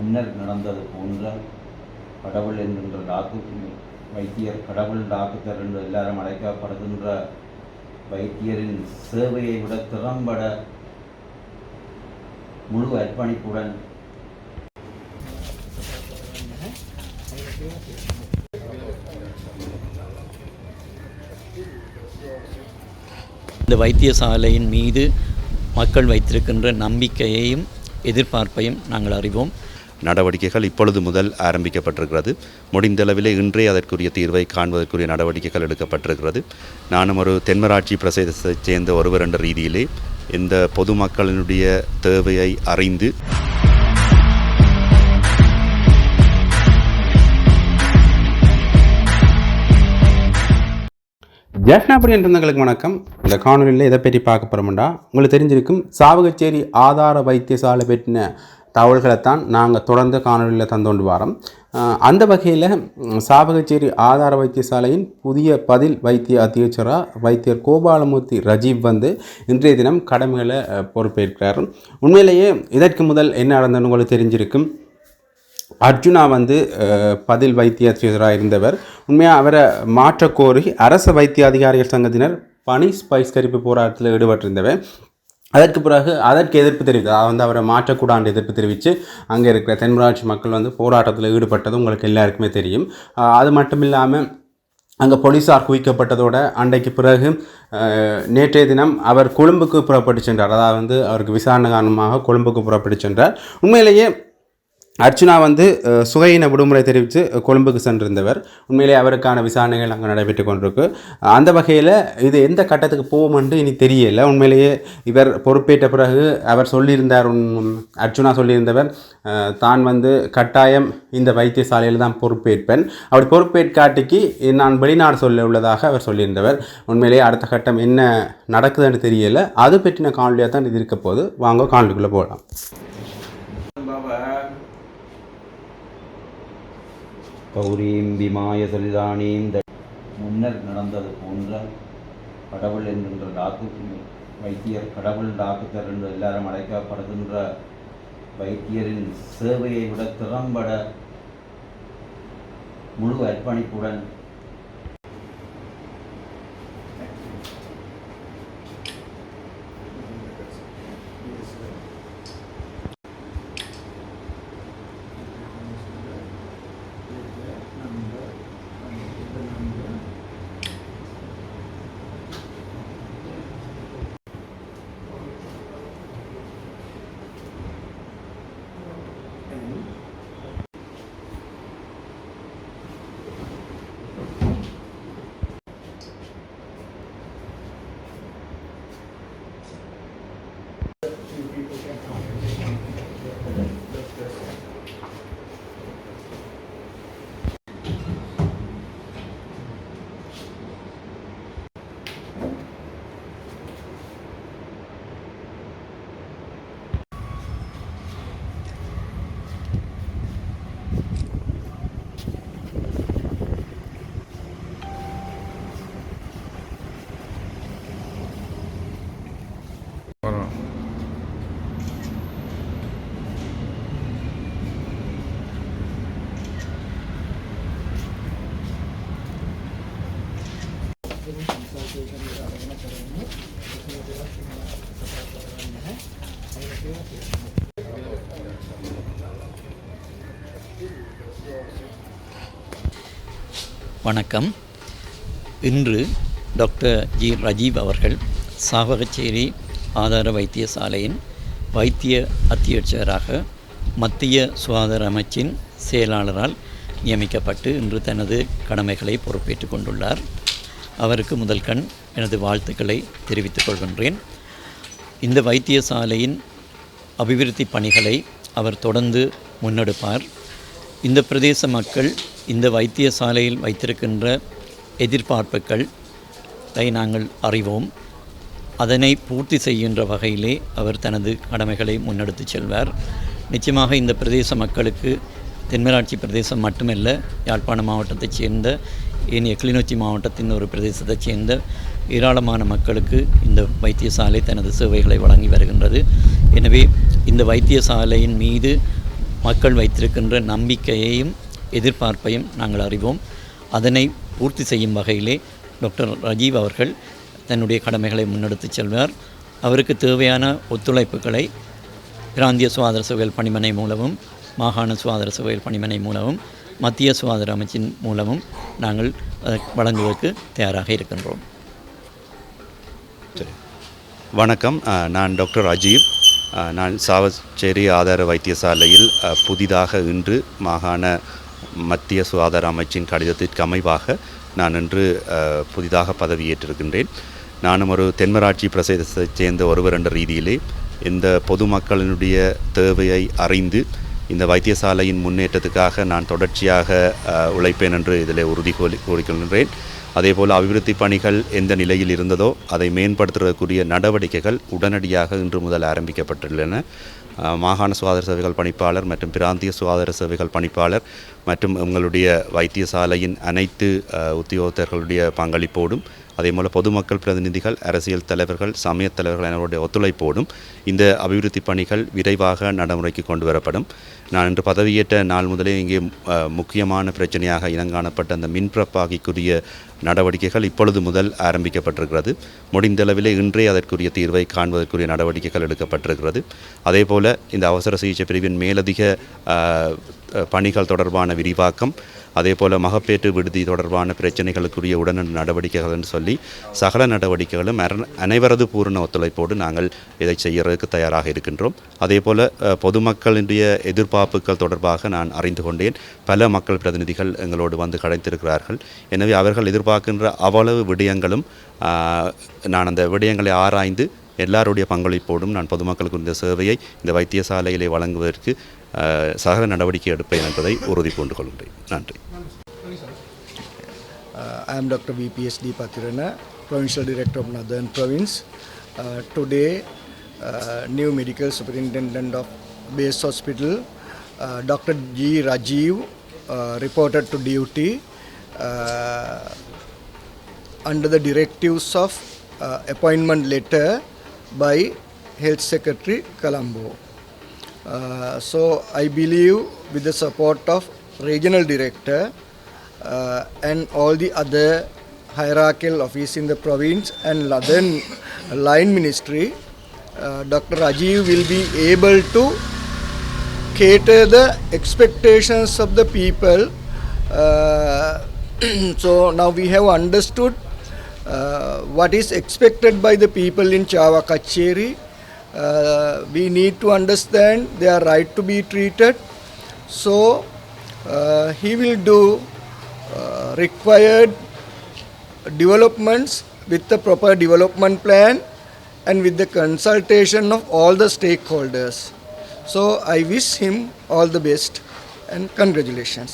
முன்னர் நடந்தது போன்ற கடவுள் என்கின்ற வைத்தியர் கடவுள் டாக்டர் என்று எல்லாரும் அழைக்கப்படுகின்ற வைத்தியரின் சேவையை விட திறம்பட முழு அர்ப்பணிப்புடன் இந்த வைத்தியசாலையின் மீது மக்கள் வைத்திருக்கின்ற நம்பிக்கையையும் எதிர்பார்ப்பையும் நாங்கள் அறிவோம். நடவடிக்கைகள் இப்பொழுது முதல் ஆரம்பிக்கப்பட்டிருக்கிறது. முடிந்தளவிலே இன்றே அதற்குரிய தீர்வை காண்பதற்குரிய நடவடிக்கைகள் எடுக்கப்பட்டிருக்கிறது. நானும் ஒரு தென்மராட்சி பிரதேசத்தைச் சேர்ந்த ஒருவர் என்ற ரீதியிலே இந்த பொதுமக்களினுடைய தேவையை அறிந்து ஜெஃப்னாபடி என்றவங்களுக்கு வணக்கம். இந்த காணொலியில் எதை பற்றி பார்க்க போகிறோம்டா, உங்களுக்கு தெரிஞ்சிருக்கும் சாவகச்சேரி ஆதார வைத்தியசாலை பற்றின தகவல்களைத்தான் நாங்கள் தொடர்ந்து காணொலியில் தந்தோண்டு வரோம். அந்த வகையில் சாவகச்சேரி ஆதார வைத்தியசாலையின் புதிய பதில் வைத்திய அத்தியட்சராக வைத்தியர் கோபாலமூர்த்தி ரஜீவ் வந்து இன்றைய தினம் கடமைகளை பொறுப்பேற்கிறார். உண்மையிலேயே இதற்கு முதல் என்ன நடந்ததுன்னு உங்களுக்கு தெரிஞ்சிருக்கும். அர்ஜுனா வந்து பதில் வைத்திய அத்தியட்சராக இருந்தவர். உண்மையாக அவரை மாற்றக்கோரி அரச வைத்திய அதிகாரிகள் சங்கத்தினர் பணி பகிஷ்கரிப்பு போராட்டத்தில் ஈடுபட்டிருந்தவர். அதற்கு பிறகு அதற்கு எதிர்ப்பு தெரிவித்து வந்து அவரை மாற்றக்கூடாண்டு எதிர்ப்பு தெரிவித்து அங்கே இருக்கிற தென்மராட்சி மக்கள் வந்து போராட்டத்தில் ஈடுபட்டது உங்களுக்கு எல்லாருக்குமே தெரியும். அது மட்டும் இல்லாமல் அங்கே போலீஸார் குவிக்கப்பட்டதோட அன்றைக்கு பிறகு நேற்றைய தினம் அவர் கொழும்புக்கு புறப்பட்டு சென்றார். அதாவது வந்து அவருக்கு விசாரணை காரணமாக கொழும்புக்கு புறப்பட்டு சென்றார். உண்மையிலேயே அர்ச்சுனா வந்து சுகையின விடுமுறை தெரிவித்து கொழும்புக்கு சென்றிருந்தவர். உண்மையிலே அவருக்கான விசாரணைகள் அங்கே நடைபெற்று கொண்டிருக்கு. அந்த வகையில் இது எந்த கட்டத்துக்கு போகுமென்று இனி தெரியலை. உண்மையிலேயே இவர் பொறுப்பேற்ற பிறகு அவர் சொல்லியிருந்தார், அர்ச்சுனா சொல்லியிருந்தவர் தான் வந்து கட்டாயம் இந்த வைத்தியசாலையில் தான் பொறுப்பேற்பேன், அப்படி பொறுப்பேற்காட்டிக்கு நான் வெளிநாடு சொல்ல உள்ளதாக அவர் சொல்லியிருந்தவர். உண்மையிலேயே அடுத்த கட்டம் என்ன நடக்குதுன்னு தெரியலை. அது பற்றின காணொலியாக தான் இது இருக்க போது. வாங்க காணொலிக்குள்ளே போகலாம். கௌரீம் விமாய சலிதானீம் முன்னர் நடந்தது போன்ற கடவுள் என்கின்ற வைத்தியர் கடவுள் டாக்டர் என்று எல்லாரும் அழைக்கப்படுகின்ற வைத்தியரின் சேவையை விட திறம்பட முழு அர்ப்பணிப்புடன் வணக்கம். இன்று டாக்டர் ஜி ரஜீவ் அவர்கள் சாவகச்சேரி ஆதார வைத்தியசாலையின் வைத்திய அத்தியட்சராக மத்திய சுகாதார அமைச்சின் செயலாளரால் நியமிக்கப்பட்டு இன்று தனது கடமைகளை பொறுப்பேற்று கொண்டுள்ளார். அவருக்கு முதல் கண் எனது வாழ்த்துக்களை தெரிவித்துக் கொள்கின்றேன். இந்த வைத்தியசாலையின் அபிவிருத்தி பணிகளை அவர் தொடர்ந்து முன்னெடுப்பார். இந்த பிரதேச மக்கள் இந்த வைத்தியசாலையில் வைத்திருக்கின்ற எதிர்பார்ப்புகளை நாங்கள் அறிவோம். அதனை பூர்த்தி செய்கின்ற வகையிலே அவர் தனது கடமைகளை முன்னெடுத்து செல்வார். நிச்சயமாக இந்த பிரதேச மக்களுக்கு தென்மராட்சி பிரதேசம் மட்டுமல்ல, யாழ்ப்பாண மாவட்டத்தைச் சேர்ந்த ஏனைய கிளிநொச்சி மாவட்டத்தின் ஒரு பிரதேசத்தைச் சேர்ந்த ஏராளமான மக்களுக்கு இந்த வைத்தியசாலை தனது சேவைகளை வழங்கி வருகின்றது. எனவே இந்த வைத்தியசாலையின் மீது மக்கள் வைத்திருக்கின்ற நம்பிக்கையையும் எதிர்பார்ப்பையும் நாங்கள் அறிவோம். அதனை பூர்த்தி செய்யும் வகையிலே டாக்டர் ராஜீவ் அவர்கள் தன்னுடைய கடமைகளை முன்னெடுத்துச் செல்வார். அவருக்கு தேவையான ஒத்துழைப்புகளை பிராந்திய சுகாதார சேவைகள் பணிமனை மூலமும், மாகாண சுகாதார சேவைகள் பணிமனை மூலமும், மத்திய சுகாதார அமைச்சின் மூலமும் நாங்கள் வழங்குவதற்கு தயாராக இருக்கின்றோம். சரி, வணக்கம். நான் டாக்டர் ராஜீவ். நான் சாவச்சேரி ஆதார வைத்தியசாலையில் புதிதாக இன்று மாகாண மத்திய சுகாதார அமைச்சின் கடிதத்திற்கு அமைவாக நான் இன்று புதிதாக பதவியேற்றிருக்கின்றேன். நானும் ஒரு தென்மராட்சி பிரதேசத்தைச் சேர்ந்த ஒருவர் என்ற ரீதியிலே இந்த பொதுமக்களினுடைய தேவையை அறிந்து இந்த வைத்தியசாலையின் முன்னேற்றத்துக்காக நான் தொடர்ச்சியாக உழைப்பேன் என்று இதில் உறுதி கூறிக்கொள்கின்றேன். அதேபோல் அபிவிருத்தி பணிகள் எந்த நிலையில் இருந்ததோ அதை மேம்படுத்துவதற்குரிய நடவடிக்கைகள் உடனடியாக இன்று முதல் ஆரம்பிக்கப்பட்டுள்ளன. மாகாண சுகாதார சேவைகள் பணிப்பாளர் மற்றும் பிராந்திய சுகாதார சேவைகள் பணிப்பாளர் மற்றும் உங்களுடைய வைத்தியசாலையின் அனைத்து உத்தியோகத்தர்களுடைய பங்களிப்போடும், அதேபோல் பொதுமக்கள் பிரதிநிதிகள், அரசியல் தலைவர்கள், சமயத் தலைவர்கள் எனவருடைய ஒத்துழைப்போடும் இந்த அபிவிருத்தி பணிகள் விரைவாக நடைமுறைக்கு கொண்டு வரப்படும். நான் இன்று பதவியேற்ற நாள் முதலே இங்கே முக்கியமான பிரச்சனையாக இனங்காணப்பட்ட அந்த மின்பிரப்பாகிக்குரிய நடவடிக்கைகள் இப்பொழுது முதல் ஆரம்பிக்கப்பட்டிருக்கிறது. முடிந்தளவிலே இன்றே அதற்குரிய தீர்வை காண்பதற்குரிய நடவடிக்கைகள் எடுக்கப்பட்டிருக்கிறது. அதேபோல் இந்த அவசர சிகிச்சை பிரிவின் மேலதிக பணிகள் தொடர்பான விரிவாக்கம், அதேபோல் மகப்பேற்று விடுதி தொடர்பான பிரச்சனைகளுக்குரிய உடனடி நடவடிக்கைகள் என்று சொல்லி சகல நடவடிக்கைகளும் அனைவரது பூரண ஒத்துழைப்போடு நாங்கள் இதை செய்யறதுக்கு தயாராக இருக்கின்றோம். அதேபோல் பொதுமக்களுடைய எதிர்பார்ப்புகள் தொடர்பாக நான் அறிந்து கொண்டேன். பல மக்கள் பிரதிநிதிகள் எங்களோடு வந்து கிடைத்திருக்கிறார்கள். எனவே அவர்கள் எதிர்பார்க்கின்ற அவ்வளவு விடயங்களும் நான் அந்த விடயங்களை ஆராய்ந்து எல்லாருடைய பங்களிப்போடும் நான் பொதுமக்களுக்கு இந்த சேவையை இந்த வைத்தியசாலையிலே வழங்குவதற்கு சகல நடவடிக்கை எடுப்பேன் என்பதை உறுதி கொண்டு கொள்கின்றேன். நன்றி. I am Dr. VPSD Pathirana, Provincial Director of Northern Province. Today, new Medical Superintendent of Base Hospital, Dr. G. Rajiv, reported to duty under the directives of appointment letter by Health Secretary Colombo. So I believe with the support of Regional Director and all the other hierarchical office in the province and then line ministry, Dr. Rajiv will be able to cater the expectations of the people. So now we have understood what is expected by the people in Chava Kacheri. We need to understand their right to be treated. So he will do required developments with the proper development plan and with the consultation of all the stakeholders. So I wish him all the best and congratulations.